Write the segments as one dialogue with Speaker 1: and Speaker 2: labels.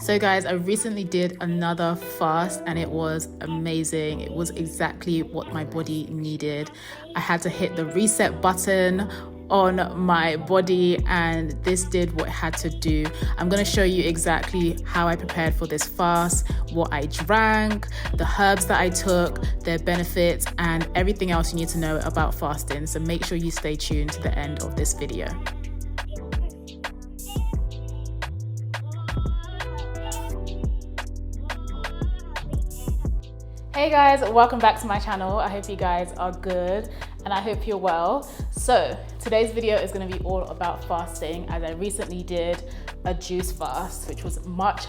Speaker 1: So guys, I recently did another fast and it was amazing. It was exactly what my body needed. I had to hit the reset button on my body and this did what it had to do. I'm going to show you exactly how I prepared for this fast, what I drank, the herbs that I took, their benefits, and everything else you need to know about fasting. So make sure you stay tuned to the end of this video. Hey guys, welcome back to my channel. I hope you guys are good and I hope you're well. So today's video is going to be all about fasting, as I recently did a juice fast, which was much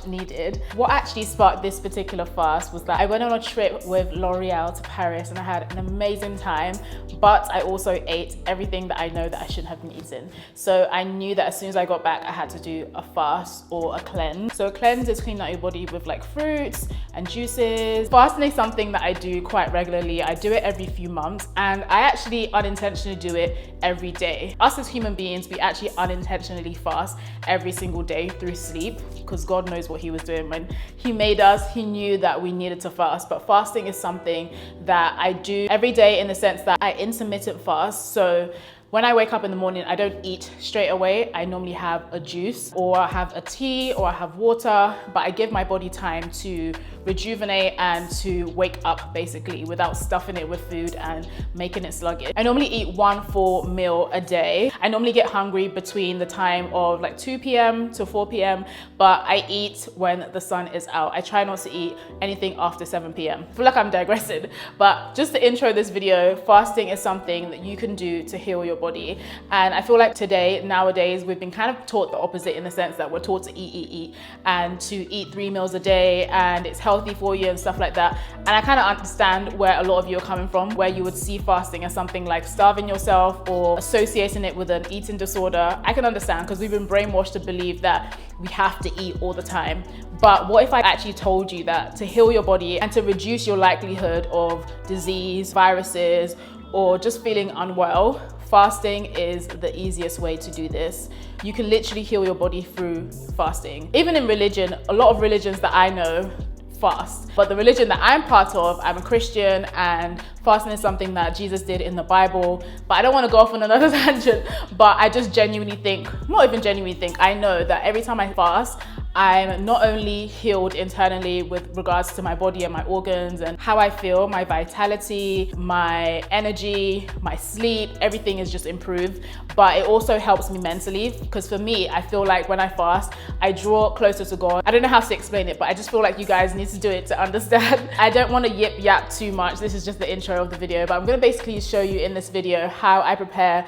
Speaker 1: needed. What actually sparked this particular fast was that I went on a trip with L'Oreal to Paris and I had an amazing time, but I also ate everything that I know that I shouldn't have been eating. So I knew that as soon as I got back, I had to do a fast or a cleanse. So a cleanse is cleaning out your body with like fruits and juices. Fasting is something that I do quite regularly. I do it every few months and I actually unintentionally do it every day. Us as human beings, we actually unintentionally fast every single day through sleep, because God knows what he was doing when he made us. He knew that we needed to fast, but fasting is something that I do every day in the sense that I intermittent fast. So when I wake up in the morning, I don't eat straight away. I normally have a juice or I have a tea or I have water, but I give my body time to rejuvenate and to wake up basically without stuffing it with food and making it sluggish. I normally eat one full meal a day. I normally get hungry between the time of like 2 p.m. to 4 p.m, but I eat when the sun is out. I try not to eat anything after 7 p.m. I feel like I'm digressing, but just to intro this video, fasting is something that you can do to heal your body. And I feel like nowadays, we've been kind of taught the opposite, in the sense that we're taught to eat, and to eat 3 meals a day and it's healthy for you and stuff like that. And I kind of understand where a lot of you are coming from, where you would see fasting as something like starving yourself or associating it with an eating disorder. I can understand, because we've been brainwashed to believe that we have to eat all the time. But what if I actually told you that to heal your body and to reduce your likelihood of disease, viruses, or just feeling unwell, fasting is the easiest way to do this. You can literally heal your body through fasting. Even in religion, a lot of religions that I know fast, but the religion that I'm part of, I'm a Christian, and fasting is something that Jesus did in the Bible. But I don't want to go off on another tangent, but I just genuinely think, not even genuinely think, I know that every time I fast, I'm not only healed internally with regards to my body and my organs and how I feel, my vitality, my energy, my sleep, everything is just improved, but it also helps me mentally, because for me, I feel like when I fast, I draw closer to God. I don't know how to explain it, but I just feel like you guys need to do it to understand. I don't want to yip yap too much. This is just the intro of the video, but I'm going to basically show you in this video how I prepared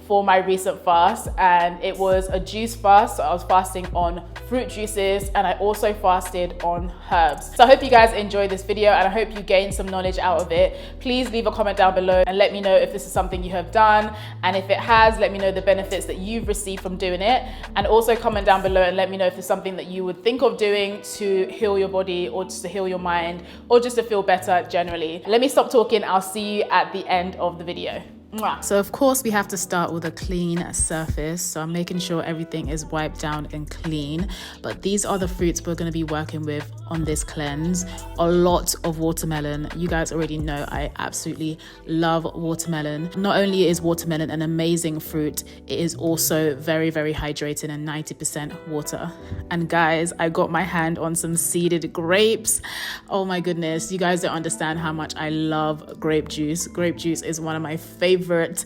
Speaker 1: for my recent fast. And it was a juice fast, so I was fasting on fruit juices and I also fasted on herbs. So I hope you guys enjoyed this video and I hope you gained some knowledge out of it. Please leave a comment down below and let me know if this is something you have done, and if it has, let me know the benefits that you've received from doing it. And also comment down below and let me know if it's something that you would think of doing to heal your body, or just to heal your mind, or just to feel better generally. Let me stop talking. I'll see you at the end of the video. So of course we have to start with a clean surface, so I'm making sure everything is wiped down and clean. But these are the fruits we're going to be working with on this cleanse. A lot of watermelon. You guys already know I absolutely love watermelon. Not only is watermelon an amazing fruit, it is also very hydrating and 90% water. And guys, I got my hand on some seeded grapes. Oh my goodness, you guys don't understand how much I love grape juice. Grape juice is one of my favorite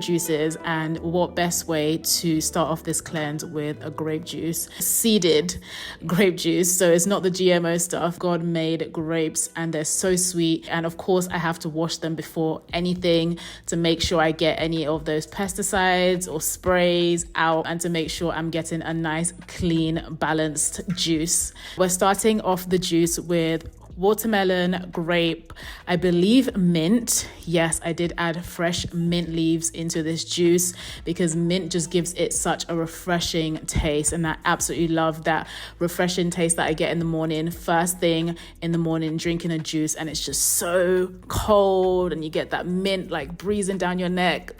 Speaker 1: juices, and what best way to start off this cleanse with a grape juice, seeded grape juice. So it's not the GMO stuff. God made grapes and they're so sweet, and of course I have to wash them before anything to make sure I get any of those pesticides or sprays out, and to make sure I'm getting a nice clean balanced juice. We're starting off the juice with watermelon, grape, I believe mint. Yes, I did add fresh mint leaves into this juice because mint just gives it such a refreshing taste, and I absolutely love that refreshing taste that I get in the morning, first thing in the morning, drinking a juice, and it's just so cold and you get that mint like breezing down your neck.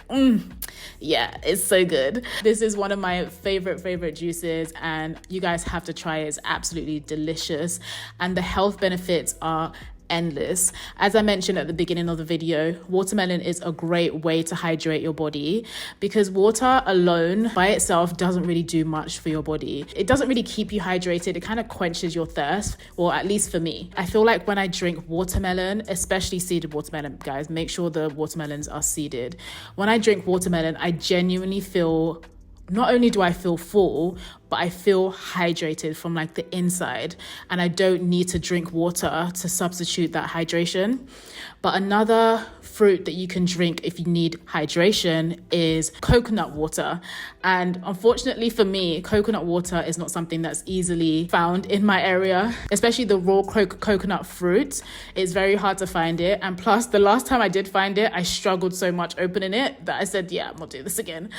Speaker 1: Yeah, it's so good. This is one of my favorite juices, and you guys have to try it. It's absolutely delicious, and the health benefits are endless. As I mentioned at the beginning of the video, watermelon is a great way to hydrate your body because water alone by itself doesn't really do much for your body. It doesn't really keep you hydrated. It kind of quenches your thirst, or at least for me. I feel like when I drink watermelon, especially seeded watermelon, guys, make sure the watermelons are seeded. When I drink watermelon, I genuinely feel, not only do I feel full, but I feel hydrated from like the inside, and I don't need to drink water to substitute that hydration. But another fruit that you can drink if you need hydration is coconut water. And unfortunately for me, coconut water is not something that's easily found in my area, especially the raw coconut fruit. It's very hard to find it. And plus, the last time I did find it, I struggled so much opening it that I said, yeah, I'm not doing this again.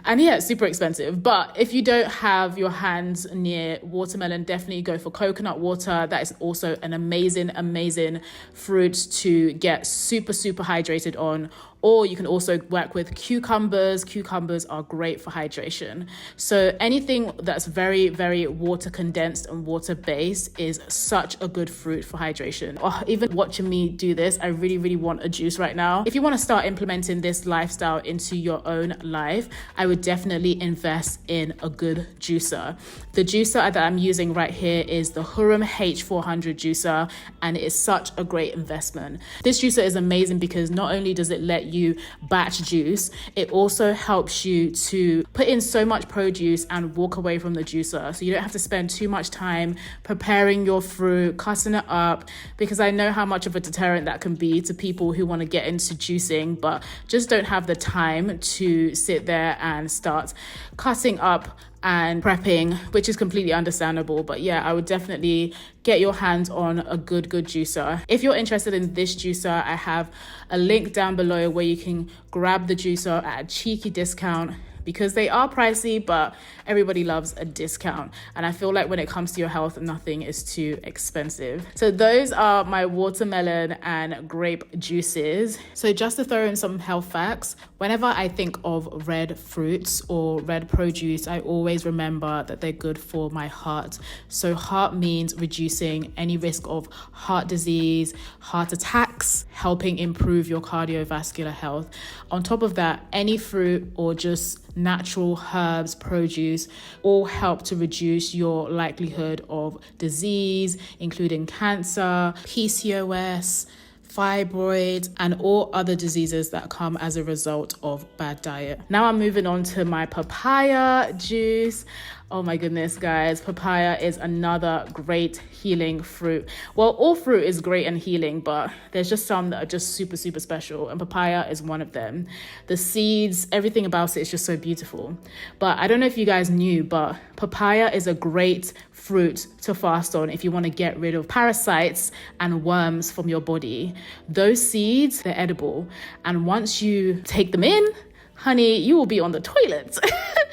Speaker 1: And yeah, it's super expensive. But if you don't have your hands near watermelon, definitely go for coconut water. That is also an amazing fruit to get super hydrated on. Or you can also work with cucumbers. Cucumbers are great for hydration. So anything that's very water condensed and water based is such a good fruit for hydration. Oh, even watching me do this, I really want a juice right now. If you want to start implementing this lifestyle into your own life, I would definitely invest in a good juicer. The juicer that I'm using right here is the HUROM H400 Juicer, and it is such a great investment. This juicer is amazing because not only does it let you batch juice, it also helps you to put in so much produce and walk away from the juicer, so you don't have to spend too much time preparing your fruit, cutting it up, because I know how much of a deterrent that can be to people who want to get into juicing but just don't have the time to sit there and start cutting up and prepping, which is completely understandable. But yeah, I would definitely get your hands on a good juicer. If you're interested in this juicer, I have a link down below where you can grab the juicer at a cheeky discount, because they are pricey, but everybody loves a discount. And I feel like when it comes to your health, nothing is too expensive. So those are my watermelon and grape juices. So just to throw in some health facts, whenever I think of red fruits or red produce, I always remember that they're good for my heart. So heart means reducing any risk of heart disease, heart attacks, helping improve your cardiovascular health. On top of that, any fruit or just natural herbs, produce, all help to reduce your likelihood of disease, including cancer, PCOS, fibroids, and all other diseases that come as a result of bad diet. Now I'm moving on to my papaya juice. Oh my goodness, guys, papaya is another great healing fruit. Well, all fruit is great and healing, but there's just some that are just super special, and papaya is one of them. The seeds, everything about it is just so beautiful. But I don't know if you guys knew, but papaya is a great fruit to fast on if you want to get rid of parasites and worms from your body. Those seeds, they're edible, and once you take them in, honey, you will be on the toilet.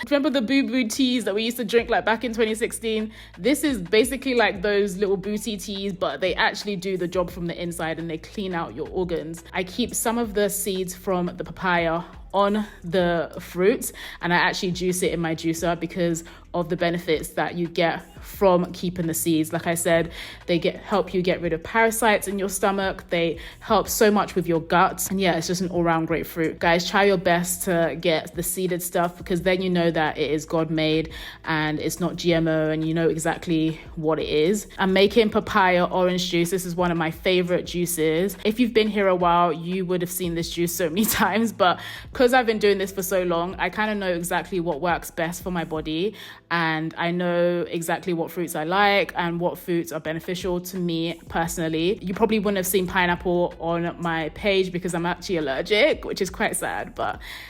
Speaker 1: Remember the boo-boo teas that we used to drink like back in 2016? This is basically like those little booty teas, but they actually do the job from the inside and they clean out your organs. I keep some of the seeds from the papaya on the fruit, and I actually juice it in my juicer because of the benefits that you get from keeping the seeds. Like I said, they help you get rid of parasites in your stomach. They help so much with your gut. And yeah, it's just an all-round great fruit. Guys, try your best to get the seeded stuff, because then you know that it is God-made and it's not GMO, and you know exactly what it is. I'm making papaya orange juice. This is one of my favorite juices. If you've been here a while, you would have seen this juice so many times, but because I've been doing this for so long, I kind of know exactly what works best for my body. and I know exactly what fruits I like and what foods are beneficial to me personally. You probably wouldn't have seen pineapple on my page because I'm actually allergic, which is quite sad,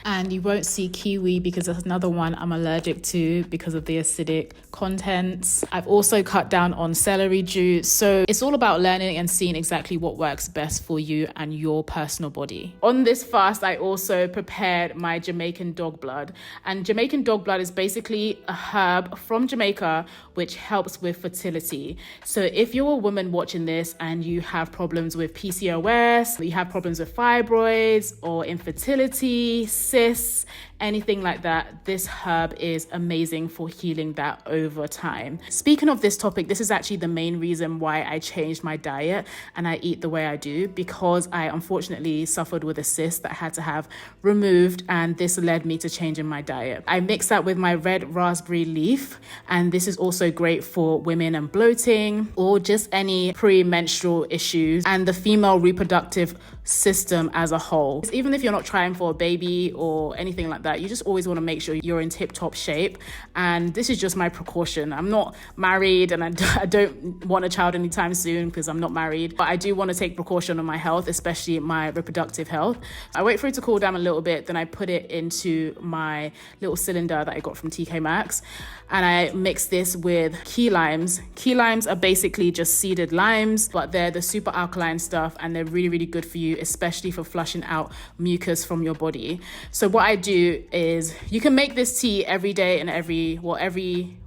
Speaker 1: and you won't see kiwi because that's another one I'm allergic to because of the acidic contents. I've also cut down on celery juice. So it's all about learning and seeing exactly what works best for you and your personal body. On this fast, I also prepared my Jamaican dog blood. And Jamaican dog blood is basically a herb from Jamaica which helps with fertility. So if you're a woman watching this and you have problems with PCOS, you have problems with fibroids or infertility, cysts, anything like that, this herb is amazing for healing that over time. Speaking of this topic, this is actually the main reason why I changed my diet and I eat the way I do, because I unfortunately suffered with a cyst that I had to have removed, and this led me to changing my diet. I mix that with my red raspberry leaf, and this is also great for women and bloating or just any premenstrual issues and the female reproductive system as a whole. Even if you're not trying for a baby or anything like that, you just always want to make sure you're in tip-top shape, and this is just my precaution. I'm not married and I don't want a child anytime soon because I'm not married, but I do want to take precaution on my health, especially my reproductive health. I wait for it to cool down a little bit, then I put it into my little cylinder that I got from TK Maxx, and I mix this with key limes. Key limes are basically just seeded limes, but they're the super alkaline stuff, and they're really, really good for you, especially for flushing out mucus from your body. So what I do is, you can make this tea every day and every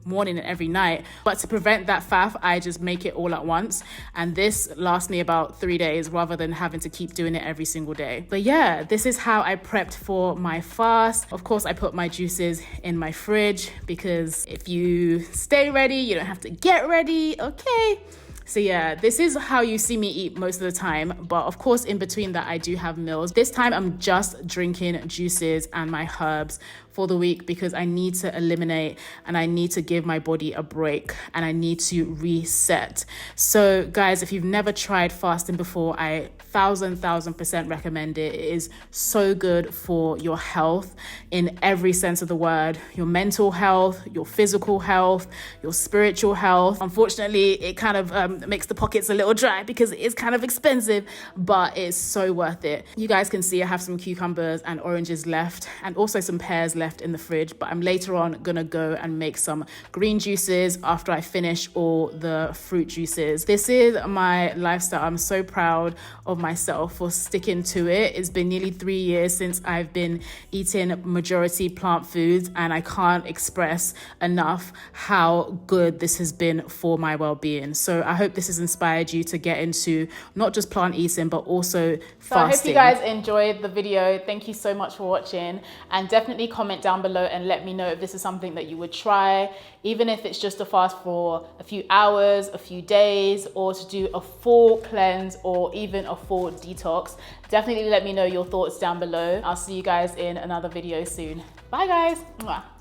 Speaker 1: morning and every night, but to prevent that faff, I just make it all at once, and this lasts me about 3 days rather than having to keep doing it every single day. But yeah, this is how I prepped for my fast. Of course, I put my juices in my fridge because if you stay ready, you don't have to get ready, okay? So yeah, this is how you see me eat most of the time. But of course, in between that, I do have meals. This time I'm just drinking juices and my herbs for the week because I need to eliminate and I need to give my body a break and I need to reset. So guys, if you've never tried fasting before, I 1000% recommend it. It is so good for your health in every sense of the word, your mental health, your physical health, your spiritual health. Unfortunately, it kind of makes the pockets a little dry because it is kind of expensive, but it's so worth it. You guys can see I have some cucumbers and oranges left and also some pears left in the fridge, but I'm later on gonna go and make some green juices after I finish all the fruit juices. This is my lifestyle. I'm so proud of myself for sticking to it. It's been nearly 3 years since I've been eating majority plant foods, and I can't express enough how good this has been for my well-being. So I hope this has inspired you to get into not just plant eating, but also fasting. I hope you guys enjoyed the video. Thank you so much for watching, and definitely comment down below and let me know if this is something that you would try, even if it's just a fast for a few hours, a few days, or to do a full cleanse or even a full detox. Definitely let me know your thoughts down below. I'll see you guys in another video soon. Bye guys. Mwah.